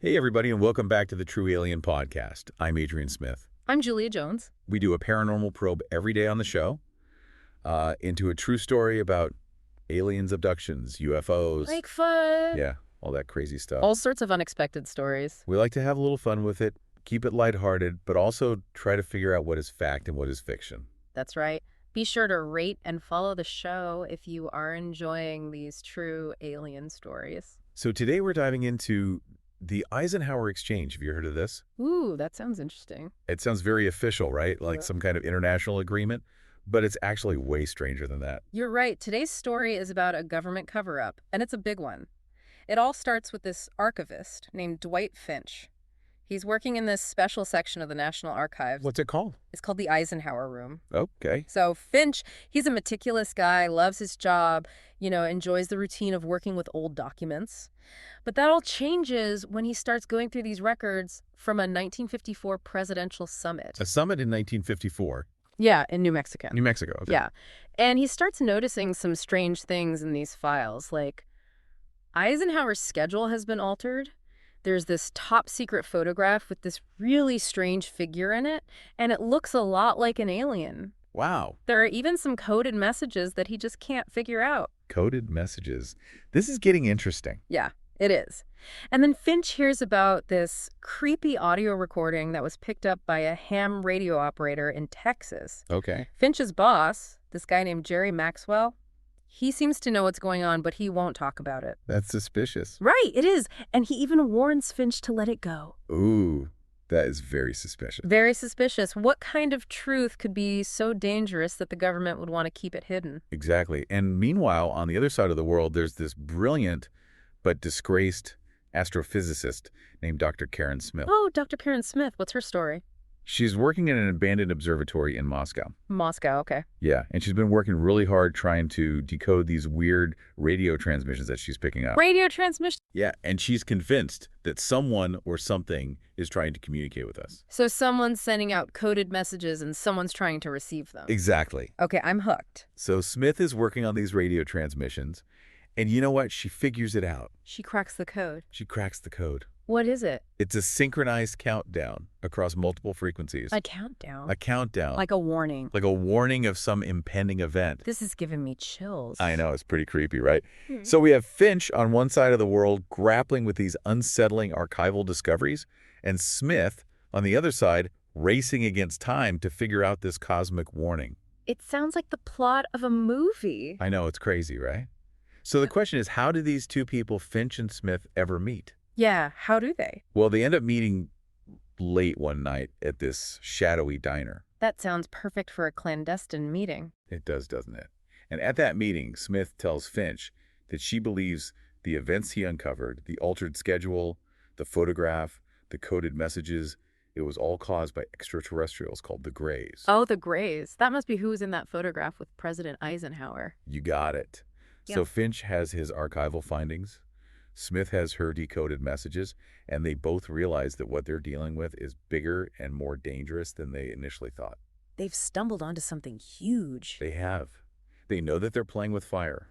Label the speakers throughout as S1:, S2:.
S1: Hey, everybody, and welcome back to the True Alien Podcast. I'm Adrian Smith.
S2: I'm Julia Jones.
S1: We do a paranormal probe every day on the show into a true story about aliens, abductions, UFOs.
S2: Bigfoot.
S1: Yeah, all that crazy stuff.
S2: All sorts of unexpected stories.
S1: We like to have a little fun with it, keep it lighthearted, but also try to figure out what is fact and what is fiction.
S2: That's right. Be sure to rate and follow the show if you are enjoying these true alien stories.
S1: So today we're diving into the Eisenhower Exchange. Have you heard of this?
S2: Ooh, that sounds interesting.
S1: It sounds very official, right? Like some kind of international agreement, but it's actually way stranger than that.
S2: You're right. Today's story is about a government cover-up, and it's a big one. It all starts with this archivist named Dwight Finch. He's working in this special section of the National Archives.
S1: What's it called?
S2: It's called the Eisenhower Room.
S1: Okay.
S2: So Finch, he's a meticulous guy, loves his job, enjoys the routine of working with old documents. But that all changes when he starts going through these records from a 1954 presidential summit.
S1: A summit in 1954.
S2: Yeah, in New Mexico.
S1: New Mexico, okay.
S2: Yeah. And he starts noticing some strange things in these files, like Eisenhower's schedule has been altered. There's this top secret photograph with this really strange figure in it, and it looks a lot like an alien.
S1: Wow.
S2: There are even some coded messages that he just can't figure out.
S1: Coded messages. This is getting interesting.
S2: Yeah, it is. And then Finch hears about this creepy audio recording that was picked up by a ham radio operator in Texas.
S1: Okay.
S2: Finch's boss, this guy named Jerry Maxwell, he seems to know what's going on, but he won't talk about it.
S1: That's suspicious.
S2: Right, it is. And he even warns Finch to let it go.
S1: Ooh, that is very suspicious.
S2: Very suspicious. What kind of truth could be so dangerous that the government would want to keep it hidden?
S1: Exactly. And meanwhile, on the other side of the world, there's this brilliant but disgraced astrophysicist named Dr. Karen Smith.
S2: Oh, Dr. Karen Smith. What's her story?
S1: She's working in an abandoned observatory in Moscow.
S2: Moscow, okay.
S1: Yeah, and she's been working really hard trying to decode these weird radio transmissions that she's picking up.
S2: Radio transmission?
S1: Yeah, and she's convinced that someone or something is trying to communicate with us.
S2: So someone's sending out coded messages and someone's trying to receive them.
S1: Exactly.
S2: Okay, I'm hooked.
S1: So Smith is working on these radio transmissions, and you know what? She figures it out.
S2: She cracks the code.
S1: She cracks the code.
S2: What is it?
S1: It's a synchronized countdown across multiple frequencies.
S2: A countdown?
S1: A countdown.
S2: Like a warning.
S1: Like a warning of some impending event.
S2: This is giving me chills.
S1: I know, it's pretty creepy, right? So we have Finch on one side of the world grappling with these unsettling archival discoveries, and Smith on the other side racing against time to figure out this cosmic warning.
S2: It sounds like the plot of a movie.
S1: I know, it's crazy, right? So the question is, how do these two people, Finch and Smith, ever meet?
S2: Yeah, how do they?
S1: Well, they end up meeting late one night at this shadowy diner.
S2: That sounds perfect for a clandestine meeting.
S1: It does, doesn't it? And at that meeting, Smith tells Finch that she believes the events he uncovered, the altered schedule, the photograph, the coded messages, it was all caused by extraterrestrials called the Greys.
S2: Oh, the Greys. That must be who was in that photograph with President Eisenhower.
S1: You got it.
S2: Yeah.
S1: So Finch has his archival findings. Smith has her decoded messages, and they both realize that what they're dealing with is bigger and more dangerous than they initially thought.
S2: They've stumbled onto something huge.
S1: They have. They know that they're playing with fire.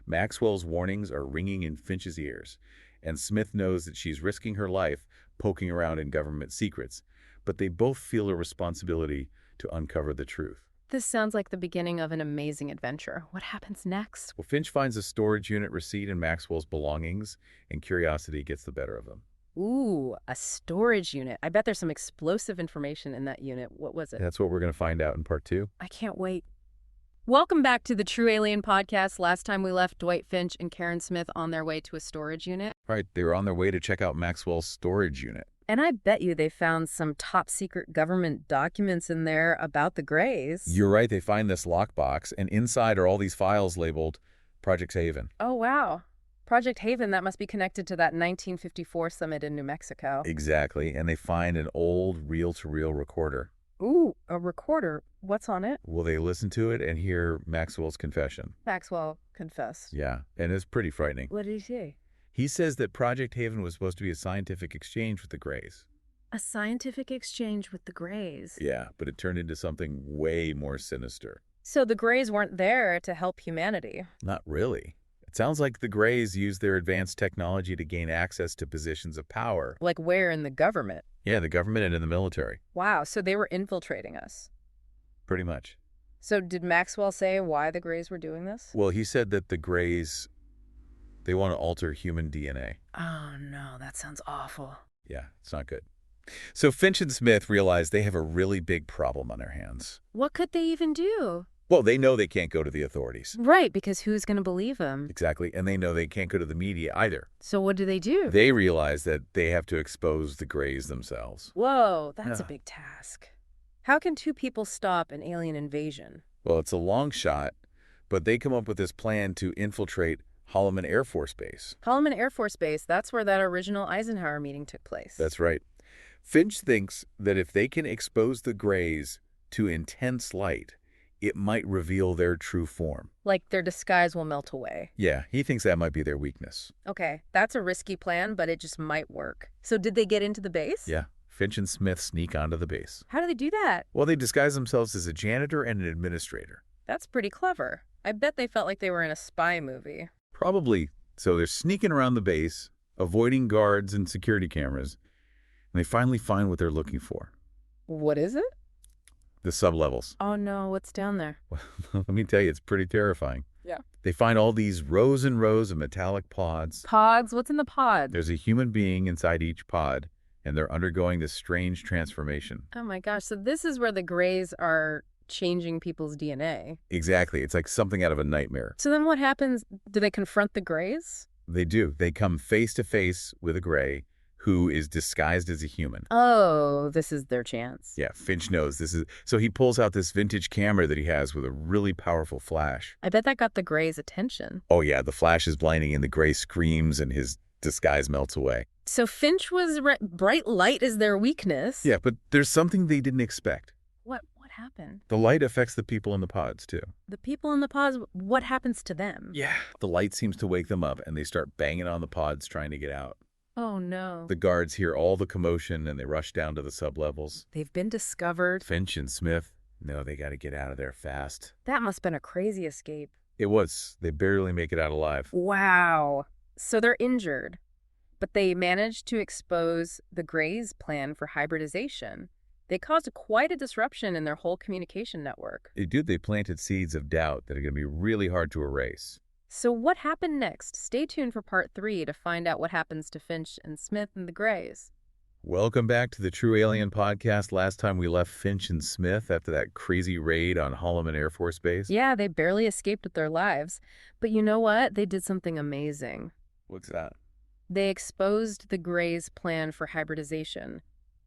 S1: Maxwell's warnings are ringing in Finch's ears, and Smith knows that she's risking her life poking around in government secrets, but they both feel a responsibility to uncover the truth.
S2: This sounds like the beginning of an amazing adventure. What happens next?
S1: Well, Finch finds a storage unit receipt in Maxwell's belongings, and curiosity gets the better of them.
S2: Ooh, a storage unit. I bet there's some explosive information in that unit. What was it?
S1: That's what we're going to find out in part 2.
S2: I can't wait. Welcome back to the True Alien Podcast. Last time we left Dwight Finch and Karen Smith on their way to a storage unit.
S1: Right, they were on their way to check out Maxwell's storage unit.
S2: And I bet you they found some top secret government documents in there about the Greys.
S1: You're right, they find this lockbox, and inside are all these files labeled Project Haven.
S2: Oh, wow. Project Haven, that must be connected to that 1954 summit in New Mexico.
S1: Exactly, and they find an old reel-to-reel recorder.
S2: Ooh, a recorder. What's on it?
S1: Well, they listen to it and hear Maxwell's confession.
S2: Maxwell confessed.
S1: Yeah, and it's pretty frightening.
S2: What did he say?
S1: He says that Project Haven was supposed to be a scientific exchange with the Greys.
S2: A scientific exchange with the Greys.
S1: Yeah, but it turned into something way more sinister.
S2: So the Greys weren't there to help humanity.
S1: Not really. Sounds like the Greys use their advanced technology to gain access to positions of power.
S2: Like where in the government?
S1: Yeah, the government and in the military.
S2: Wow, so they were infiltrating us.
S1: Pretty much.
S2: So did Maxwell say why the Greys were doing this?
S1: Well, he said that the Greys, they want to alter human DNA.
S2: Oh no, that sounds awful.
S1: Yeah, it's not good. So Finch and Smith realize they have a really big problem on their hands.
S2: What could they even do?
S1: Well, they know they can't go to the authorities.
S2: Right, because who's going to believe them?
S1: Exactly, and they know they can't go to the media either.
S2: So what do?
S1: They realize that they have to expose the Greys themselves.
S2: Whoa, that's a
S1: Yeah.
S2: big task. How can two people stop an alien invasion?
S1: Well, it's a long shot, but they come up with this plan to infiltrate Holloman Air Force Base.
S2: Holloman Air Force Base, that's where that original Eisenhower meeting took place.
S1: That's right. Finch thinks that if they can expose the Greys to intense light, it might reveal their true form.
S2: Like their disguise will melt away.
S1: Yeah, he thinks that might be their weakness.
S2: Okay, that's a risky plan, but it just might work. So did they get into the base?
S1: Yeah, Finch and Smith sneak onto the base.
S2: How do they do that?
S1: Well, they disguise themselves as a janitor and an administrator.
S2: That's pretty clever. I bet they felt like they were in a spy movie.
S1: Probably. So they're sneaking around the base, avoiding guards and security cameras, and they finally find what they're looking for.
S2: What is it?
S1: The sublevels.
S2: Oh no, what's down there?
S1: Well, let me tell you, it's pretty terrifying.
S2: Yeah.
S1: They find all these rows and rows of metallic pods.
S2: Pods? What's in the pod?
S1: There's a human being inside each pod, and they're undergoing this strange transformation.
S2: Oh my gosh, so this is where the Greys are changing people's DNA.
S1: Exactly. It's like something out of a nightmare.
S2: So then what happens? Do they confront the Greys?
S1: They do. They come face to face with a Grey who is disguised as a human.
S2: Oh, this is their chance.
S1: Yeah, Finch knows this is... So he pulls out this vintage camera that he has with a really powerful flash.
S2: I bet that got the Greys' attention.
S1: Oh yeah, the flash is blinding and the Grey screams and his disguise melts away.
S2: So Finch was bright light is their weakness.
S1: Yeah, but there's something they didn't expect.
S2: What happened?
S1: The light affects the people in the pods, too.
S2: The people in the pods, what happens to them?
S1: Yeah. The light seems to wake them up, and they start banging on the pods trying to get out.
S2: Oh, no.
S1: The guards hear all the commotion, and they rush down to the sublevels.
S2: They've been discovered.
S1: Finch and Smith, no, they got to get out of there fast.
S2: That must have been a crazy escape.
S1: It was. They barely make it out alive.
S2: Wow. So they're injured, but they managed to expose the Greys' plan for hybridization. They caused quite a disruption in their whole communication network.
S1: They planted seeds of doubt that are going to be really hard to erase.
S2: So what happened next? Stay tuned for part 3 to find out what happens to Finch and Smith and the Greys.
S1: Welcome back to the True Alien Podcast. Last time we left Finch and Smith after that crazy raid on Holloman Air Force Base.
S2: Yeah, they barely escaped with their lives. But you know what? They did something amazing.
S1: What's that?
S2: They exposed the Greys' plan for hybridization,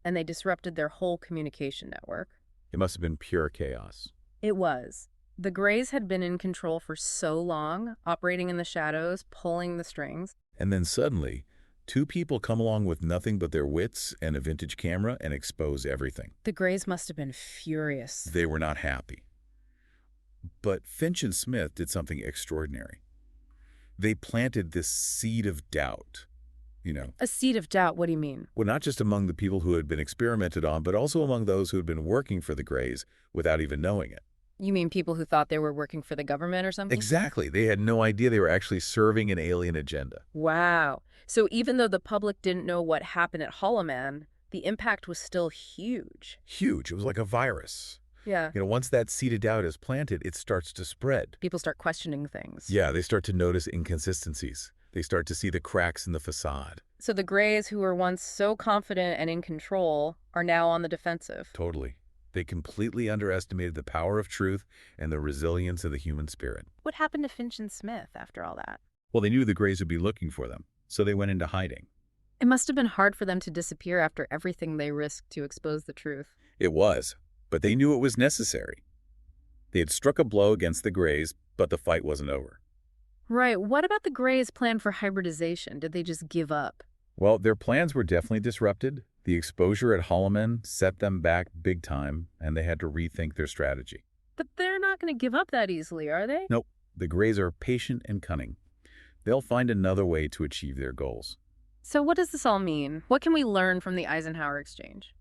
S2: and they disrupted their whole communication network.
S1: It must have been pure chaos.
S2: It was. The Greys had been in control for so long, operating in the shadows, pulling the strings.
S1: And then suddenly, two people come along with nothing but their wits and a vintage camera and expose everything.
S2: The Greys must have been furious.
S1: They were not happy. But Finch and Smith did something extraordinary. They planted this seed of doubt,
S2: A seed of doubt, what do you mean?
S1: Well, not just among the people who had been experimented on, but also among those who had been working for the Greys without even knowing it.
S2: You mean people who thought they were working for the government or something?
S1: Exactly. They had no idea they were actually serving an alien agenda.
S2: Wow. So even though the public didn't know what happened at Holloman, the impact was still huge.
S1: Huge. It was like a virus.
S2: Yeah.
S1: Once that seed of doubt is planted, it starts to spread.
S2: People start questioning things.
S1: Yeah, they start to notice inconsistencies. They start to see the cracks in the facade.
S2: So the Greys, who were once so confident and in control, are now on the defensive.
S1: Totally. They completely underestimated the power of truth and the resilience of the human spirit.
S2: What happened to Finch and Smith after all that?
S1: Well, they knew the Greys would be looking for them, so they went into hiding.
S2: It must have been hard for them to disappear after everything they risked to expose the truth.
S1: It was, but they knew it was necessary. They had struck a blow against the Greys, but the fight wasn't over.
S2: Right. What about the Greys' plan for hybridization? Did they just give up?
S1: Well, their plans were definitely disrupted. The exposure at Holloman set them back big time, and they had to rethink their strategy.
S2: But they're not going to give up that easily, are they?
S1: Nope. The Greys are patient and cunning. They'll find another way to achieve their goals.
S2: So what does this all mean? What can we learn from the Eisenhower Exchange?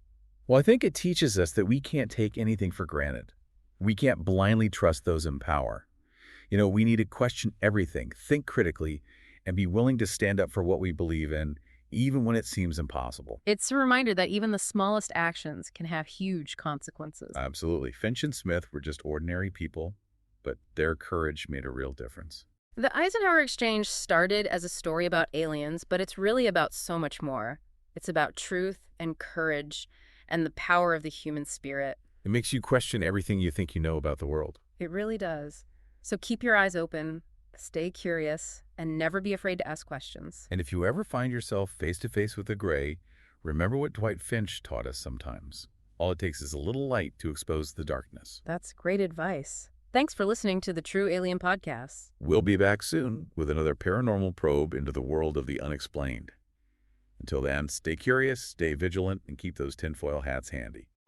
S1: Well, I think it teaches us that we can't take anything for granted. We can't blindly trust those in power. We need to question everything, think critically, and be willing to stand up for what we believe in, even when it seems impossible.
S2: It's a reminder that even the smallest actions can have huge consequences.
S1: Absolutely. Finch and Smith were just ordinary people, but their courage made a real difference.
S2: The Eisenhower Exchange started as a story about aliens, but it's really about so much more. It's about truth and courage and the power of the human spirit.
S1: It makes you question everything you think you know about the world.
S2: It really does. So keep your eyes open, stay curious, and never be afraid to ask questions.
S1: And if you ever find yourself face to face with the gray, remember what Dwight Finch taught us sometimes. All it takes is a little light to expose the darkness.
S2: That's great advice. Thanks for listening to the True Alien Podcast.
S1: We'll be back soon with another paranormal probe into the world of the unexplained. Until then, stay curious, stay vigilant, and keep those tinfoil hats handy.